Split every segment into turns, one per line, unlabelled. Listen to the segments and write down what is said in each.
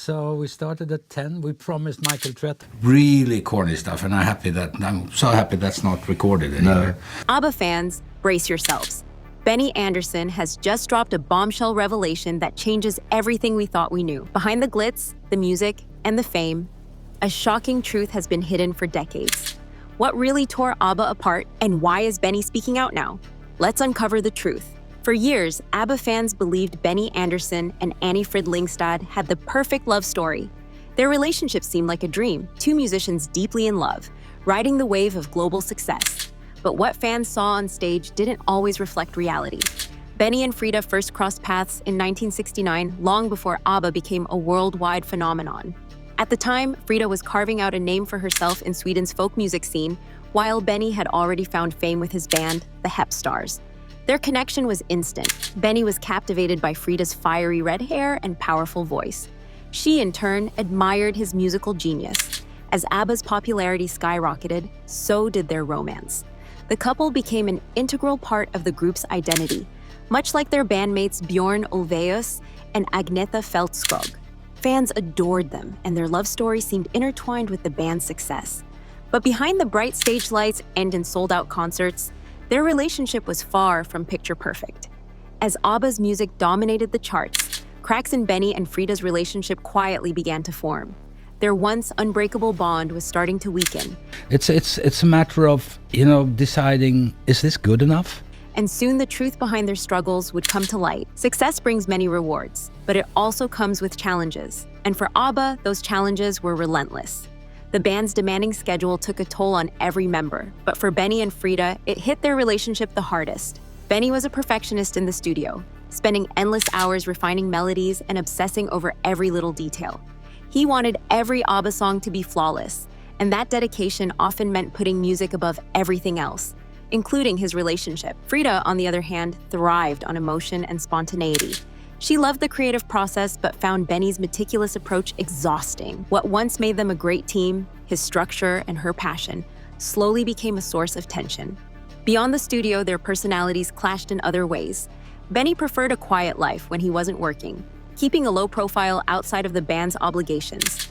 So we started at 10. We promised Michael Trett.
Really corny stuff, and I'm so happy that's not recorded anymore.
No. ABBA fans, brace yourselves. Benny Andersson has just dropped a bombshell revelation that changes everything we thought we knew. Behind the glitz, the music, and the fame, a shocking truth has been hidden for decades. What really tore ABBA apart, and why is Benny speaking out now? Let's uncover the truth. For years, ABBA fans believed Benny Andersson and Annie Frid Lyngstad had the perfect love story. Their relationship seemed like a dream, two musicians deeply in love, riding the wave of global success. But what fans saw on stage didn't always reflect reality. Benny and Frida first crossed paths in 1969, long before ABBA became a worldwide phenomenon. At the time, Frida was carving out a name for herself in Sweden's folk music scene, while Benny had already found fame with his band, the Hep Stars. Their connection was instant. Benny was captivated by Frida's fiery red hair and powerful voice. She, in turn, admired his musical genius. As ABBA's popularity skyrocketed, so did their romance. The couple became an integral part of the group's identity, much like their bandmates Bjorn Ulvaeus and Agnetha Fältskog. Fans adored them, and their love story seemed intertwined with the band's success. But behind the bright stage lights and in sold-out concerts, their relationship was far from picture perfect. As ABBA's music dominated the charts, cracks in Benny and Frida's relationship quietly began to form. Their once unbreakable bond was starting to weaken.
It's a matter of, deciding, is this good enough?
And soon the truth behind their struggles would come to light. Success brings many rewards, but it also comes with challenges. And for ABBA, those challenges were relentless. The band's demanding schedule took a toll on every member, but for Benny and Frida, it hit their relationship the hardest. Benny was a perfectionist in the studio, spending endless hours refining melodies and obsessing over every little detail. He wanted every ABBA song to be flawless, and that dedication often meant putting music above everything else, including his relationship. Frida, on the other hand, thrived on emotion and spontaneity. She loved the creative process but found Benny's meticulous approach exhausting. What once made them a great team, his structure and her passion, slowly became a source of tension. Beyond the studio, their personalities clashed in other ways. Benny preferred a quiet life when he wasn't working, keeping a low profile outside of the band's obligations.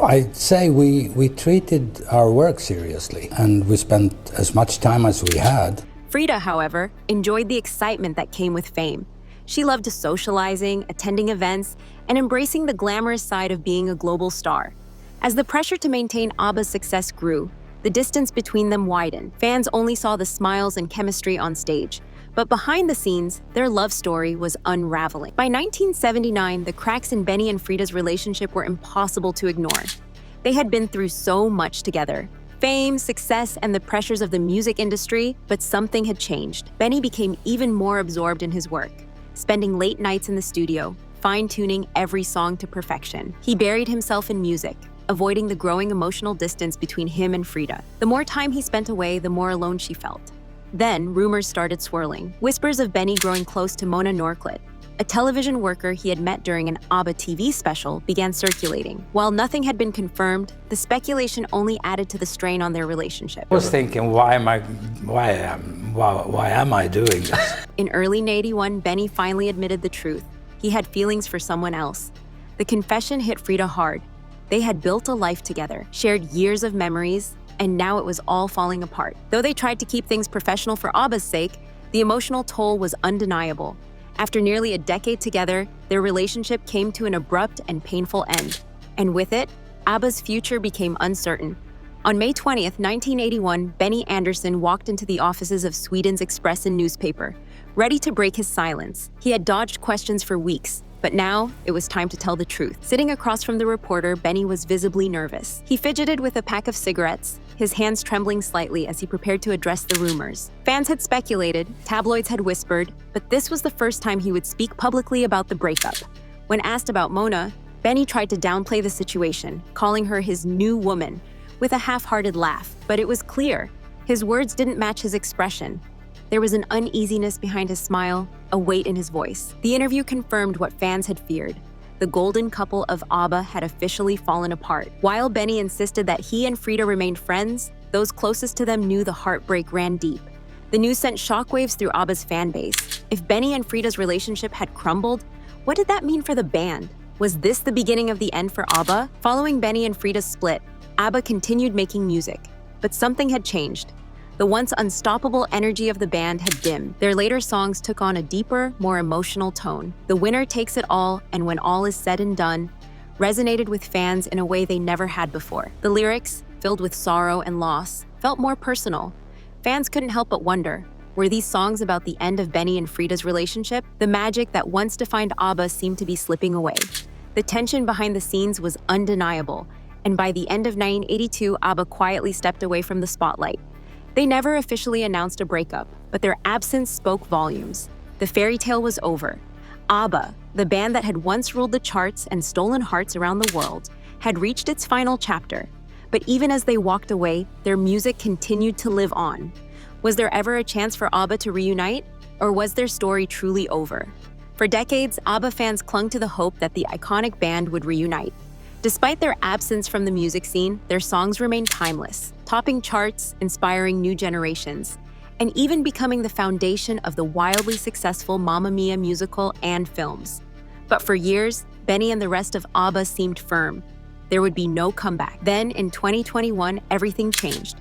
I'd say we treated our work seriously, and we spent as much time as we had.
Frida, however, enjoyed the excitement that came with fame. She loved socializing, attending events, and embracing the glamorous side of being a global star. As the pressure to maintain ABBA's success grew, the distance between them widened. Fans only saw the smiles and chemistry on stage, but behind the scenes, their love story was unraveling. By 1979, the cracks in Benny and Frida's relationship were impossible to ignore. They had been through so much together. Fame, success, and the pressures of the music industry, but something had changed. Benny became even more absorbed in his work, spending late nights in the studio, fine-tuning every song to perfection. He buried himself in music, avoiding the growing emotional distance between him and Frida. The more time he spent away, the more alone she felt. Then, rumors started swirling. Whispers of Benny growing close to Mona Norklet, a television worker he had met during an ABBA TV special, began circulating. While nothing had been confirmed, the speculation only added to the strain on their relationship.
I was thinking, why am I doing this?
In early 1981, Benny finally admitted the truth. He had feelings for someone else. The confession hit Frida hard. They had built a life together, shared years of memories, and now it was all falling apart. Though they tried to keep things professional for ABBA's sake, the emotional toll was undeniable. After nearly a decade together, their relationship came to an abrupt and painful end. And with it, ABBA's future became uncertain. On May 20th, 1981, Benny Andersson walked into the offices of Sweden's Expressen newspaper, ready to break his silence. He had dodged questions for weeks, but now it was time to tell the truth. Sitting across from the reporter, Benny was visibly nervous. He fidgeted with a pack of cigarettes, his hands trembling slightly as he prepared to address the rumors. Fans had speculated, tabloids had whispered, but this was the first time he would speak publicly about the breakup. When asked about Mona, Benny tried to downplay the situation, calling her his new woman, with a half-hearted laugh. But it was clear, his words didn't match his expression. There was an uneasiness behind his smile, a weight in his voice. The interview confirmed what fans had feared. The golden couple of ABBA had officially fallen apart. While Benny insisted that he and Frida remained friends, those closest to them knew the heartbreak ran deep. The news sent shockwaves through ABBA's fan base. If Benny and Frida's relationship had crumbled, what did that mean for the band? Was this the beginning of the end for ABBA? Following Benny and Frida's split, ABBA continued making music, but something had changed. The once unstoppable energy of the band had dimmed. Their later songs took on a deeper, more emotional tone. The Winner Takes It All and When All Is Said and Done resonated with fans in a way they never had before. The lyrics, filled with sorrow and loss, felt more personal. Fans couldn't help but wonder, were these songs about the end of Benny and Frida's relationship? The magic that once defined ABBA seemed to be slipping away. The tension behind the scenes was undeniable, and by the end of 1982, ABBA quietly stepped away from the spotlight. They never officially announced a breakup, but their absence spoke volumes. The fairy tale was over. ABBA, the band that had once ruled the charts and stolen hearts around the world, had reached its final chapter. But even as they walked away, their music continued to live on. Was there ever a chance for ABBA to reunite, or was their story truly over? For decades, ABBA fans clung to the hope that the iconic band would reunite. Despite their absence from the music scene, their songs remained timeless, topping charts, inspiring new generations, and even becoming the foundation of the wildly successful Mamma Mia musical and films. But for years, Benny and the rest of ABBA seemed firm. There would be no comeback. Then, in 2021, everything changed.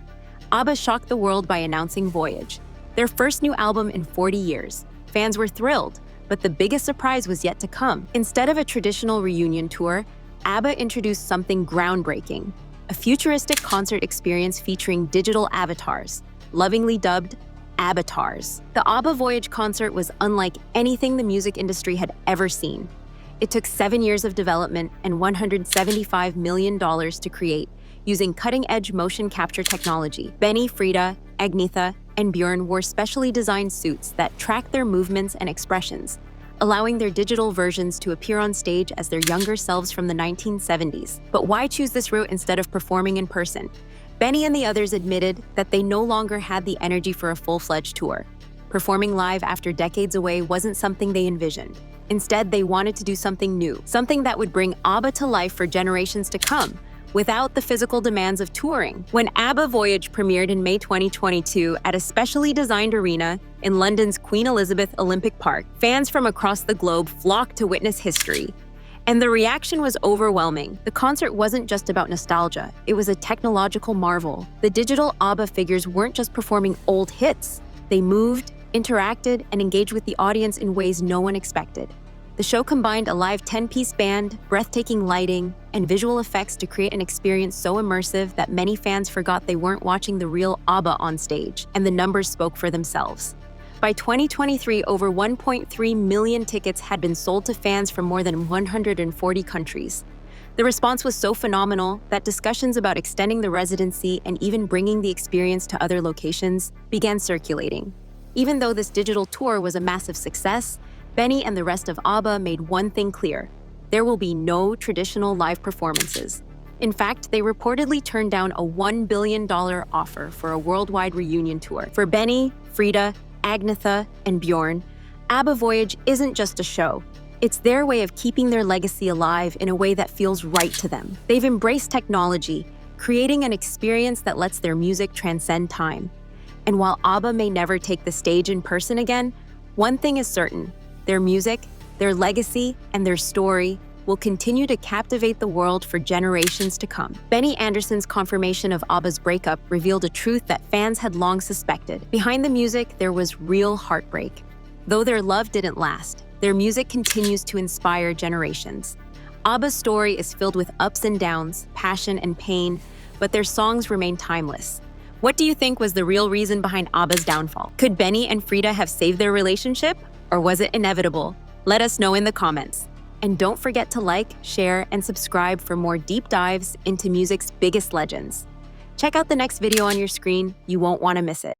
ABBA shocked the world by announcing Voyage, their first new album in 40 years. Fans were thrilled, but the biggest surprise was yet to come. Instead of a traditional reunion tour, ABBA introduced something groundbreaking, a futuristic concert experience featuring digital avatars, lovingly dubbed ABBAtars. The ABBA Voyage concert was unlike anything the music industry had ever seen. It took 7 years of development and $175 million to create, using cutting-edge motion capture technology. Benny, Frida, Agnetha, and Björn wore specially designed suits that tracked their movements and expressions, allowing their digital versions to appear on stage as their younger selves from the 1970s. But why choose this route instead of performing in person? Benny and the others admitted that they no longer had the energy for a full-fledged tour. Performing live after decades away wasn't something they envisioned. Instead, they wanted to do something new, something that would bring ABBA to life for generations to come, without the physical demands of touring. When ABBA Voyage premiered in May 2022 at a specially designed arena in London's Queen Elizabeth Olympic Park, fans from across the globe flocked to witness history. And the reaction was overwhelming. The concert wasn't just about nostalgia, it was a technological marvel. The digital ABBA figures weren't just performing old hits. They moved, interacted, and engaged with the audience in ways no one expected. The show combined a live 10-piece band, breathtaking lighting, and visual effects to create an experience so immersive that many fans forgot they weren't watching the real ABBA on stage, and the numbers spoke for themselves. By 2023, over 1.3 million tickets had been sold to fans from more than 140 countries. The response was so phenomenal that discussions about extending the residency and even bringing the experience to other locations began circulating. Even though this digital tour was a massive success, Benny and the rest of ABBA made one thing clear: there will be no traditional live performances. In fact, they reportedly turned down a $1 billion offer for a worldwide reunion tour. For Benny, Frida, Agnetha, and Björn, ABBA Voyage isn't just a show. It's their way of keeping their legacy alive in a way that feels right to them. They've embraced technology, creating an experience that lets their music transcend time. And while ABBA may never take the stage in person again, one thing is certain: their music, their legacy, and their story will continue to captivate the world for generations to come. Benny Andersson's confirmation of ABBA's breakup revealed a truth that fans had long suspected. Behind the music, there was real heartbreak. Though their love didn't last, their music continues to inspire generations. ABBA's story is filled with ups and downs, passion and pain, but their songs remain timeless. What do you think was the real reason behind ABBA's downfall? Could Benny and Frida have saved their relationship? Or was it inevitable? Let us know in the comments. And don't forget to like, share, and subscribe for more deep dives into music's biggest legends. Check out the next video on your screen. You won't want to miss it.